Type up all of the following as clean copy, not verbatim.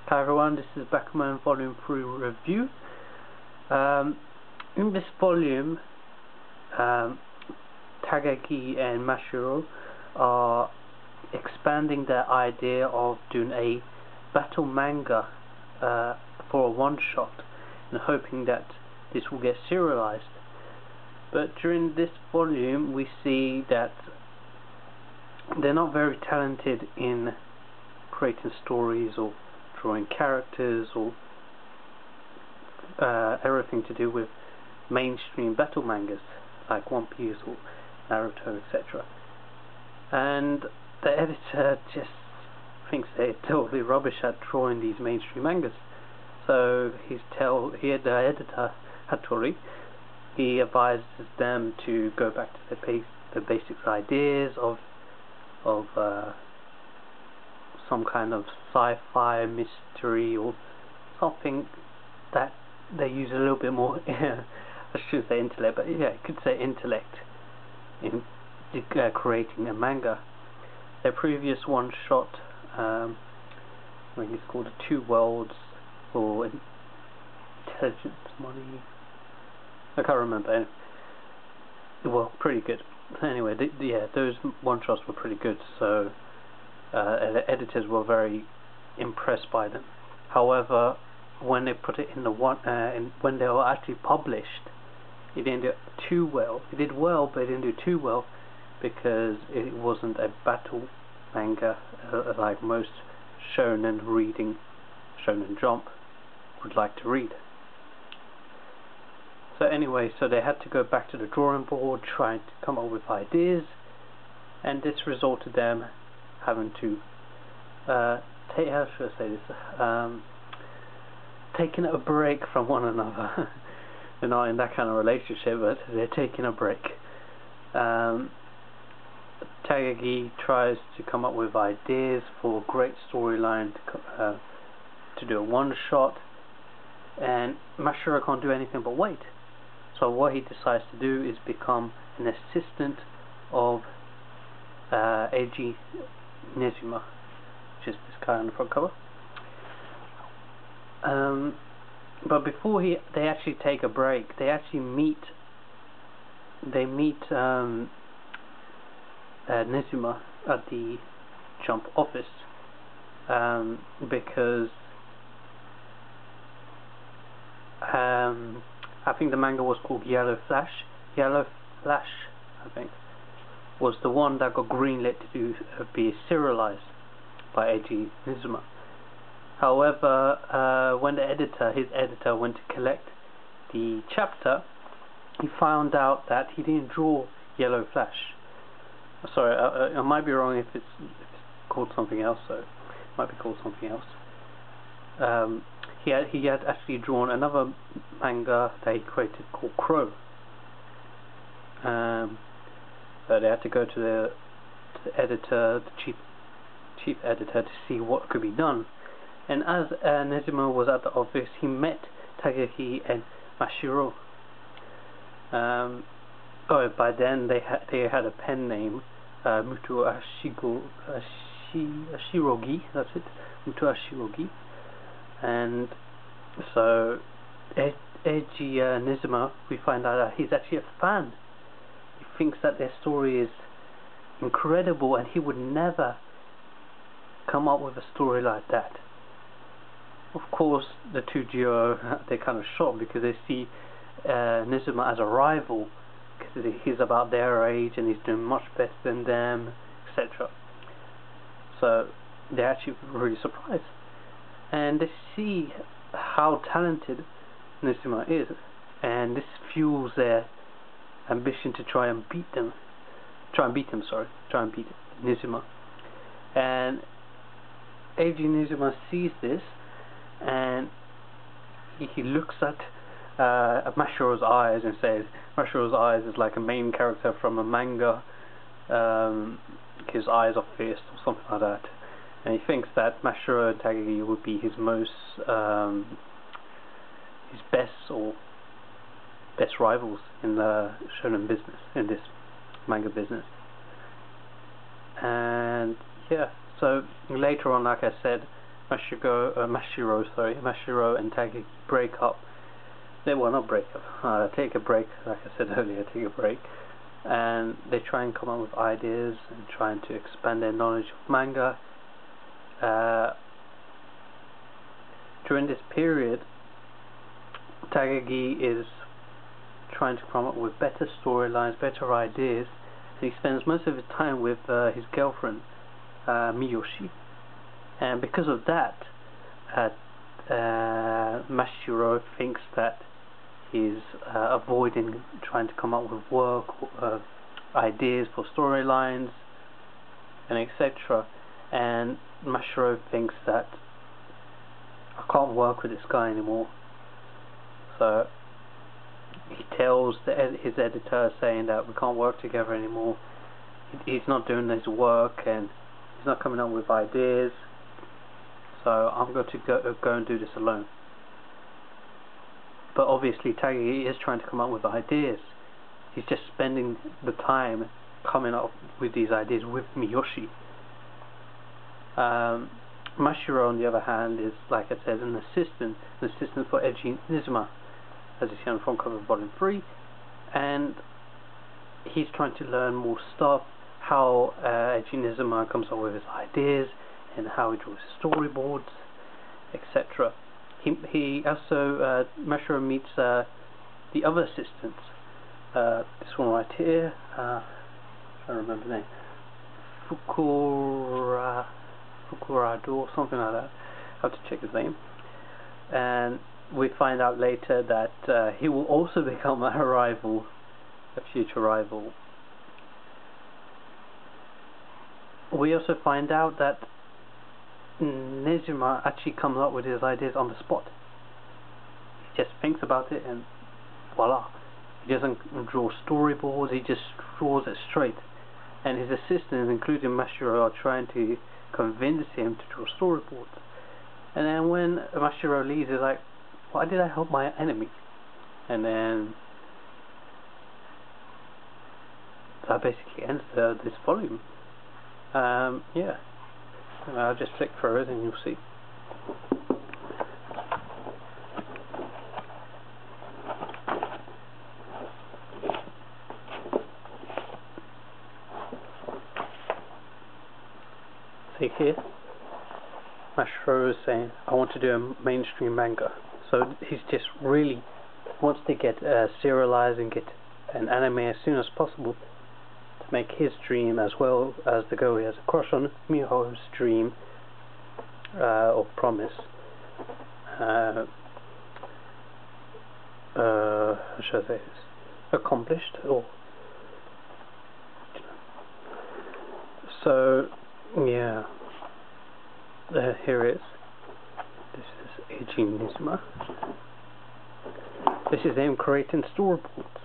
Hi everyone, this is Bakuman Volume 3 review. In this volume, Takeshi and Mashiro are expanding their idea of doing a battle manga for a one-shot and hoping that this will get serialized. But during this volume we see that they're not very talented in creating stories or drawing characters or everything to do with mainstream battle mangas like One Piece or Naruto, etc. And the editor just thinks they're totally rubbish at drawing these mainstream mangas. So the editor Hattori, he advises them to go back to the basic ideas of some kind of sci-fi mystery or something that they use a little bit more I shouldn't say intellect, but yeah, you could say intellect in creating a manga. Their previous one-shot, I think it's called Two Worlds or Intelligence Money, I can't remember. Anyway, well, pretty good. Anyway, those one-shots were pretty good, so the editors were very impressed by them. However, when they put it in the when they were actually published, it didn't do too well. It did well, but it didn't do too well because it wasn't a battle manga like most shonen jump would like to read. So anyway, so they had to go back to the drawing board, trying to come up with ideas, and this resulted them having to how should I say this? Taking a break from one another. They're not in that kind of relationship, but they're taking a break. Takeshi tries to come up with ideas for a great storyline to do a one-shot, and Mashiro can't do anything but wait. So what he decides to do is become an assistant of Eiji Nezuma, which is this guy on the front cover. But before they actually take a break, they actually meet Nezuma at the Jump office because I think the manga was called Yellow Flash. Yellow Flash, I think, was the one that got greenlit to be serialized by Eiji Nezuma. However, when his editor went to collect the chapter, he found out that he didn't draw Yellow Flash. Sorry, I might be wrong if it's called something else. So it might be called something else. He had actually drawn another manga that he created called Crow. But they had to go to the editor, the chief editor, to see what could be done. And as Nezuma was at the office, he met Takeshi and Mashiro. By then they had a pen name, Muto Ashirogi. That's it, Muto Ashirogi. And so Eiji Nezuma, we find out that he's actually a fan. He thinks that their story is incredible, and he would never come up with a story like that. Of course, the two duo, they're kind of shocked because they see Nezuma as a rival, because he's about their age and he's doing much better than them, etc. So they're actually really surprised, and they see how talented Nezuma is, and this fuels their ambition to try and beat Nezuma. And Eiji Nezuma sees this, and he looks at Mashiro's eyes and says, Mashiro's eyes is like a main character from a manga, his eyes are fierce or something like that. And he thinks that Mashiro and Takeshi would be his best rivals in the shonen business, in this manga business. And yeah, so later on, like I said, Mashiro and Taki break up. Not break up. Take a break, like I said earlier, take a break, and they try and come up with ideas and trying to expand their knowledge of manga. During this period, Takagi is trying to come up with better storylines, better ideas, and he spends most of his time with his girlfriend, Miyoshi. And because of that, Mashiro thinks that he's avoiding trying to come up with work, ideas for storylines, and etc. And Mashiro thinks that I can't work with this guy anymore. So he tells his editor saying that we can't work together anymore. He's not doing his work and he's not coming up with ideas. So I'm going to go and do this alone. But obviously Takagi is trying to come up with ideas. He's just spending the time coming up with these ideas with Miyoshi. Mashiro, on the other hand, is, like I said, an assistant for Eiji Nizuma, as you see on front cover of Volume 3, and he's trying to learn more stuff, how Eiji Nizuma comes up with his ideas, and how he draws storyboards, etc. He also, Mashiro meets the other assistants, this one right here, I don't remember the name, Fukurado or something like that. I have to check his name. And we find out later that he will also become a rival, a future rival. We also find out that Nizuma actually comes up with his ideas on the spot. He just thinks about it and voila. He doesn't draw storyboards, he just draws it straight. And his assistants, including Mashiro, are trying to convince him to draw storyboards. And then when Mashiro leaves, he's like, why did I help my enemy? And then that basically ends this volume. Yeah. I'll just flick through it and you'll see. See here, Mashiro is saying, I want to do a mainstream manga. So he's just really wants to get serialized and get an anime as soon as possible to make his dream, as well as the girl he has a crush on, Miho's dream or promise. How should I say this? Accomplished, or so. Yeah, here it is. This is Eiji Nizuma. This is him creating storyboards.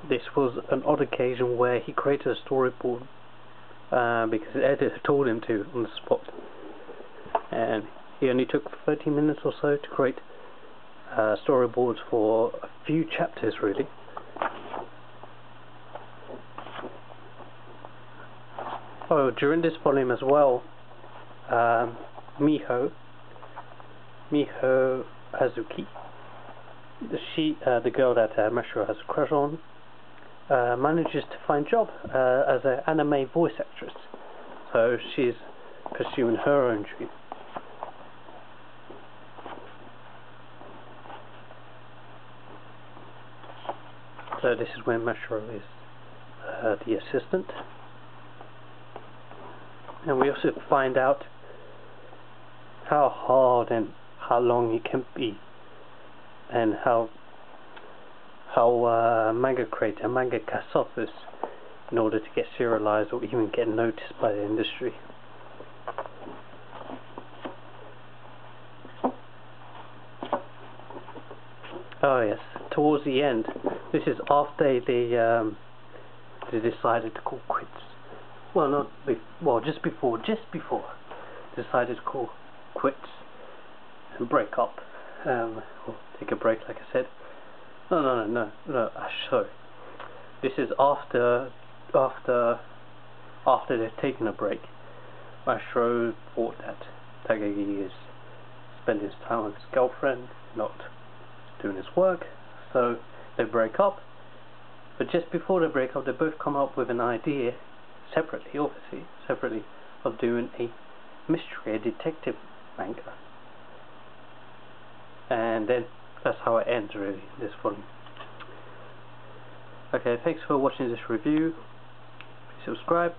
This was an odd occasion where he created a storyboard because the editor told him to on the spot. And he only took 30 minutes or so to create storyboards for a few chapters, really. Oh, during this volume as well, Miho Hazuki, the girl that Mashiro has a crush on, manages to find a job as an anime voice actress. So she's pursuing her own dream. So this is when Mashiro is the assistant. And we also find out how hard and how long it can be, and how manga creator, mangaka suffers in order to get serialized or even get noticed by the industry. Oh yes, towards the end, this is after they decided to call quits. Well, just before decided to call quits and break up, or take a break, like I said. No, sorry. This is after after they've taken a break, Mashiro thought that Takagi is spending his time with his girlfriend, not doing his work, so they break up. But just before they break up, they both come up with an idea, separately, obviously, of doing a mystery, a detective manga. And then that's how it ends, really, this volume. Okay, thanks for watching this review. Please subscribe.